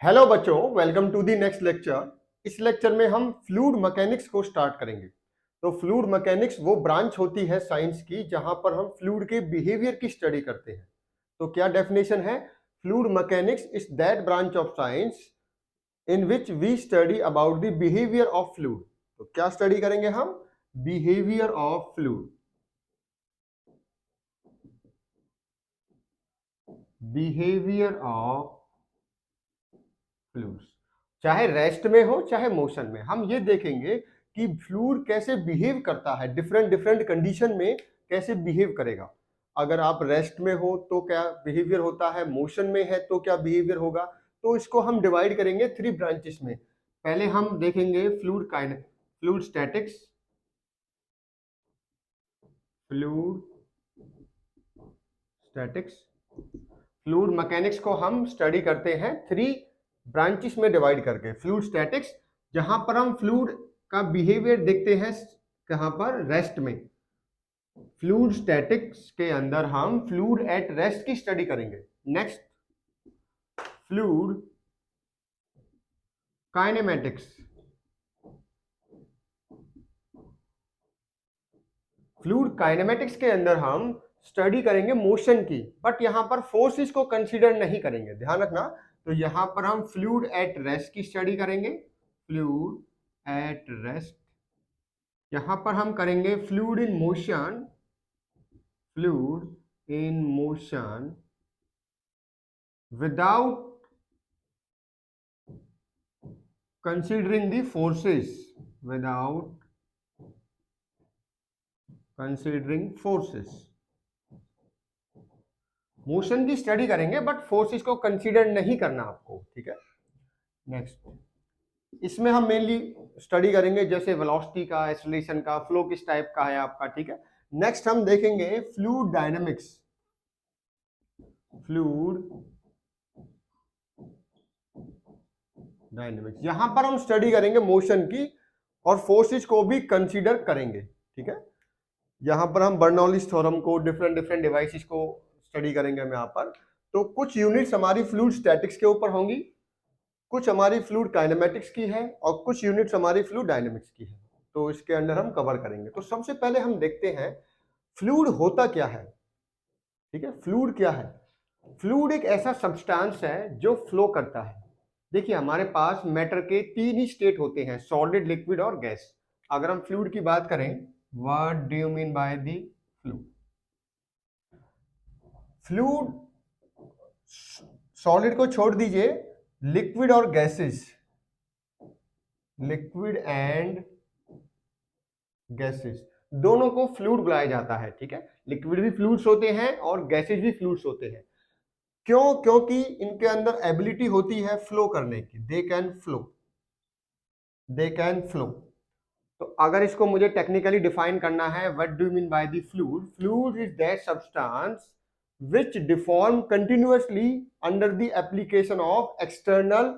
Hello बच्चों, welcome to the next lecture. इस lecture में हम फ्लूइड मैकेनिक्स को स्टार्ट करेंगे। तो फ्लूइड मैकेनिक्स वो ब्रांच होती है साइंस की जहां पर हम फ्लूइड के बिहेवियर की स्टडी करते हैं। तो क्या डेफिनेशन है? Fluid mechanics is that branch of science in which we study about the behaviour of fluid. तो क्या स्टडी करेंगे हम? Behaviour of fluid. Behaviour of fluids, चाहे रेस्ट में हो चाहे मोशन में, हम ये देखेंगे कि फ्लूइड कैसे बिहेव करता है, डिफरेंट डिफरेंट कंडीशन में कैसे बिहेव करेगा। अगर आप रेस्ट में हो तो क्या बिहेवियर होता है, मोशन में है तो क्या बिहेवियर होगा। तो इसको हम डिवाइड करेंगे थ्री ब्रांचेस में। पहले हम देखेंगे fluid statics, fluid statics. Fluid mechanics को हम स्टडी करते हैं थ्री ब्रांचेस में डिवाइड करके। फ्लूइड स्टैटिक्स, जहां पर हम फ्लूइड का बिहेवियर देखते हैं, कहां पर? रेस्ट में। फ्लूइड स्टैटिक्स के अंदर हम फ्लूइड एट रेस्ट की स्टडी करेंगे। Next, fluid kinematics. Fluid kinematics के अंदर हम स्टडी करेंगे मोशन की, बट यहां पर फोर्सेस को कंसीडर नहीं करेंगे, ध्यान रखना। तो यहां पर हम फ्लूइड एट रेस्ट की स्टडी करेंगे। फ्लूइड एट रेस्ट, यहां पर हम करेंगे fluid in motion, fluid in motion without considering the forces, without considering forces. Motion की स्टडी करेंगे बट फोर्सेस को कंसीडर नहीं करना आपको, ठीक है। नेक्स्ट, इसमें हम मेनली स्टडी करेंगे जैसे वेलोसिटी का, एक्सेलरेशन का, फ्लो किस टाइप का है आपका, ठीक है। नेक्स्ट हम देखेंगे फ्लूइड डायनामिक्स, फ्लूइड डायनामिक्स, यहां पर हम स्टडी करेंगे मोशन की और फोर्सेस को भी कंसीडर करेंगे, ठीक है। यहां पर हम बर्नौलीज थ्योरम को, डिफरेंट डिफरेंट डिवाइसेस को स्टडी करेंगे हम यहाँ पर। तो कुछ यूनिट्स हमारी फ्लूइड स्टैटिक्स के ऊपर होंगी, कुछ हमारी फ्लूइड काइनेमेटिक्स की है और कुछ यूनिट्स हमारी फ्लूइड डायनेमिक्स की है। तो इसके अंदर हम कवर करेंगे। तो सबसे पहले हम देखते हैं फ्लूइड होता क्या है, ठीक है। फ्लूइड क्या है? फ्लूइड एक ऐसा सब्सटेंस है जो फ्लो करता है। देखिए, हमारे पास मैटर के तीन ही स्टेट होते हैं, सॉलिड, लिक्विड और गैस। अगर हम फ्लूइड की बात करें, what do you mean by the fluid? Fluid, solid को छोड़ दीजिए, लिक्विड और गैसेस, लिक्विड एंड गैसेस, दोनों को फ्लूइड बुलाया जाता है, ठीक है। लिक्विड भी फ्लूइड्स होते हैं और गैसेस भी फ्लूइड्स होते हैं। क्यों? क्योंकि इनके अंदर एबिलिटी होती है फ्लो करने की, they can flow, they can flow. तो अगर इसको मुझे टेक्निकली डिफाइन करना है, what do you mean by the fluid? Fluid is that substance which deform continuously under the application of external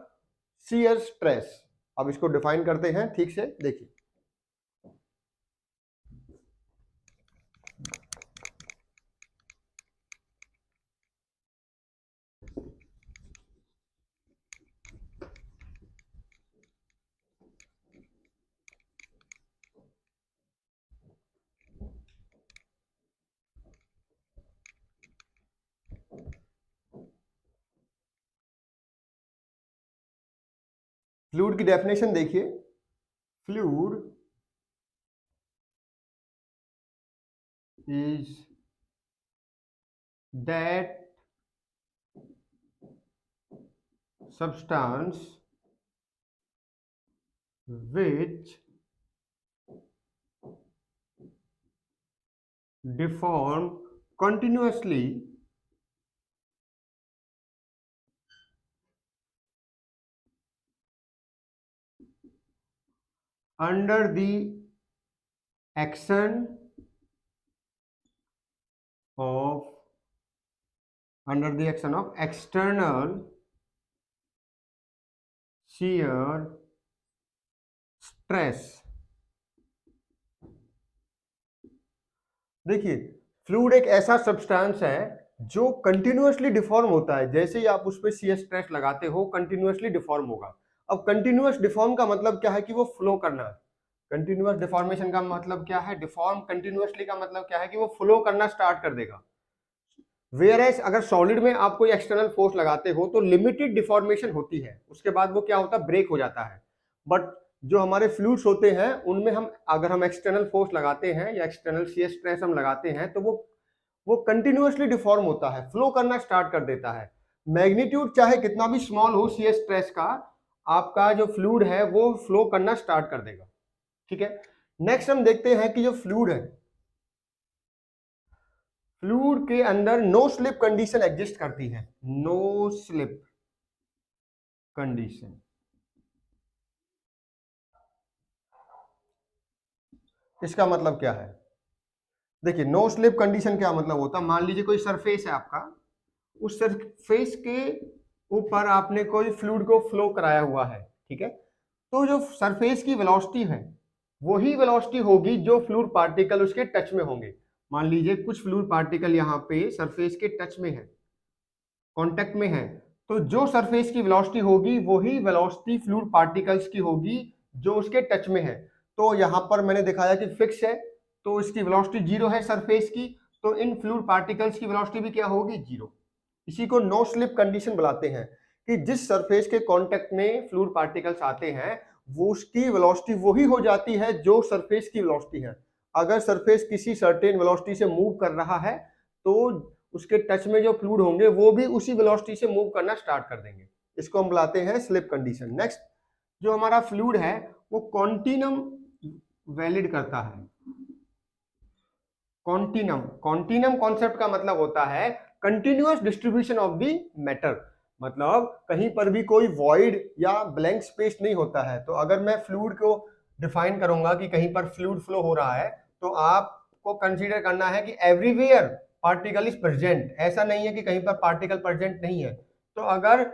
shear stress। अब इसको डिफाइन करते हैं ठीक से, देखिए। फ्लूइड की डेफिनेशन देखिए। Fluid is that substance which deform continuously under the action of external shear stress। देखिए, फ्लूइड एक ऐसा सब्सटेंस है जो कंटिन्यूअसली डिफॉर्म होता है, जैसे ही आप उस पर सी स्ट्रेस लगाते हो कंटिन्यूअसली डिफॉर्म होगा। अब कंटिन्यूअस डिफॉर्म का मतलब क्या है कि वो फ्लो करना है। कंटिन्यूअस डिफॉर्मेशन का मतलब क्या है, डिफॉर्म कंटिन्यूअसली का मतलब क्या है कि वो फ्लो करना स्टार्ट कर देगा। वेयर एज अगर सॉलिड में आप कोई एक्सटर्नल फोर्स लगाते हो तो लिमिटेड डिफॉर्मेशन होती है, उसके बाद वो क्या होता है, ब्रेक हो जाता है। बट जो हमारे फ्लूइड्स होते हैं उनमें हम अगर हम एक्सटर्नल फोर्स लगाते हैं या एक्सटर्नल शियर स्ट्रेस हम लगाते हैं तो वो कंटिन्यूअसली डिफॉर्म होता है, फ्लो करना स्टार्ट कर देता है। मैग्नीट्यूड चाहे कितना भी स्मॉल हो शियर स्ट्रेस का, आपका जो फ्लूइड है वो फ्लो करना स्टार्ट कर देगा। ठीक है, नेक्स्ट हम देखते हैं कि जो फ्लूइड है, फ्लूइड के अंदर नो स्लिप कंडीशन एग्जिस्ट करती है। नो स्लिप कंडीशन, इसका मतलब क्या है, देखिए नो स्लिप कंडीशन क्या मतलब होता है, मान लीजिए कोई सरफेस है आपका, उस सरफेस के ऊपर आपने कोई फ्लूइड को फ्लो कराया हुआ है। ठीक है, तो जो सरफेस की वेलोसिटी है वही वेलोसिटी होगी जो फ्लूइड पार्टिकल उसके टच में होंगे। मान लीजिए कुछ फ्लूइड पार्टिकल यहाँ पे सरफेस के टच में है, कांटेक्ट में है, तो जो सरफेस की वेलोसिटी होगी वही वेलोसिटी फ्लूइड पार्टिकल्स की होगी जो उसके टच में है। तो यहाँ पर मैंने दिखाया कि फिक्स है, तो इसकी वेलोसिटी जीरो है सरफेस की, तो इन फ्लूइड पार्टिकल्स की वेलोसिटी भी क्या होगी, जीरो। इसी को नो स्लिप कंडीशन बुलाते हैं कि जिस सरफेस के कांटेक्ट में फ्लूइड पार्टिकल्स आते हैं वो उसकी वेलोसिटी वही हो जाती है जो सरफेस की वेलोसिटी है। अगर सरफेस किसी सर्टेन वेलोसिटी से मूव कर रहा है तो उसके टच में जो फ्लूइड होंगे वो भी उसी वेलोसिटी से मूव करना स्टार्ट कर देंगे। इसको हम बुलाते हैं स्लिप कंडीशन। नेक्स्ट, जो हमारा फ्लूइड है वो कॉन्टिनम वैलिड करता है। कॉन्टिनम, कॉन्टिनम कॉन्सेप्ट का मतलब होता है continuous distribution of the matter, मतलब कहीं पर भी कोई वॉइड या ब्लैंक स्पेस नहीं होता है। तो अगर मैं फ्लूइड को डिफाइन करूंगा कि कहीं पर फ्लूइड फ्लो हो रहा है तो आपको कंसीडर करना है कि एवरीवेयर पार्टिकल इज प्रेजेंट, ऐसा नहीं है कि कहीं पर पार्टिकल प्रेजेंट नहीं है। तो अगर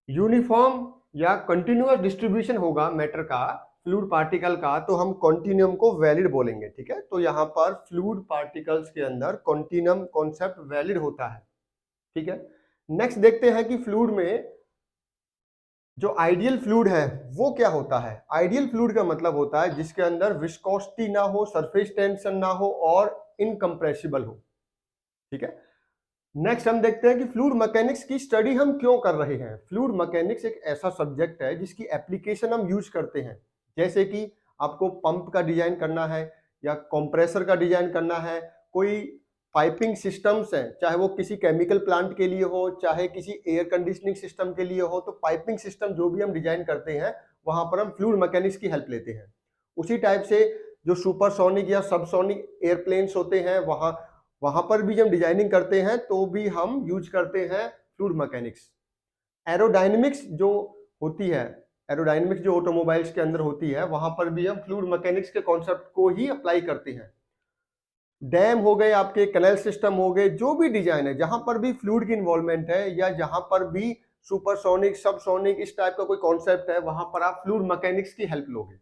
यूनिफॉर्म या कंटिन्यूअस डिस्ट्रीब्यूशन होगा मैटर का, फ्लूइड पार्टिकल का, तो हम कॉन्टिन्यूम को वैलिड बोलेंगे। ठीक है, तो यहां पर फ्लूइड पार्टिकल्स के अंदर कॉन्टिन्यूम कॉन्सेप्ट वैलिड होता है। ठीक है, नेक्स्ट देखते हैं कि फ्लूइड में जो आइडियल फ्लूइड है वो क्या होता है। आइडियल फ्लूइड का मतलब होता है जिसके अंदर विस्कोसिटी ना हो, सरफेस टेंशन ना हो और इनकंप्रेसिबल हो। ठीक है, नेक्स्ट हम देखते हैं कि फ्लूइड मैकेनिक्स की स्टडी हम क्यों कर रहे हैं। फ्लूइड मैकेनिक्स एक ऐसा सब्जेक्ट है जिसकी एप्लीकेशन हम यूज करते हैं, जैसे कि आपको पंप का डिजाइन करना है या कंप्रेसर का डिजाइन करना है, कोई पाइपिंग सिस्टम्स हैं, चाहे वो किसी केमिकल प्लांट के लिए हो चाहे किसी एयर कंडीशनिंग सिस्टम के लिए हो, तो पाइपिंग सिस्टम जो भी हम डिजाइन करते हैं वहां पर हम फ्लूइड मैकेनिक्स की हेल्प लेते हैं। उसी टाइप से जो सुपरसोनिक या सबसोनिक एयरप्लेन्स होते हैं वहां पर भी जब डिजाइनिंग करते हैं तो भी हम यूज करते हैं फ्लूइड मैकेनिक्स। एरोडायनेमिक्स जो होती है, एरोडायनेमिक्स जो ऑटोमोबाइल्स के अंदर होती है वहां पर भी हम फ्लूइड मैकेनिक्स के कॉन्सेप्ट को ही अप्लाई करते हैं। डैम हो गए, आपके कैनल सिस्टम हो गए, जो भी डिजाइन है जहां पर भी फ्लूइड की इन्वॉल्वमेंट है या जहां पर भी सुपरसोनिक सबसोनिक इस टाइप का कोई कॉन्सेप्ट है वहां पर आप फ्लूइड मैकेनिक्स की हेल्प लोगे।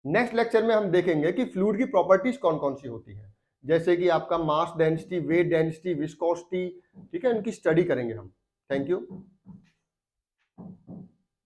नेक्स्ट लेक्चर में हम देखेंगे कि फ्लूइड की प्रॉपर्टीज कौन कौन सी होती हैं, जैसे कि आपका mass density, weight density, viscosity. ठीक है, इनकी स्टडी करेंगे हम। Thank you.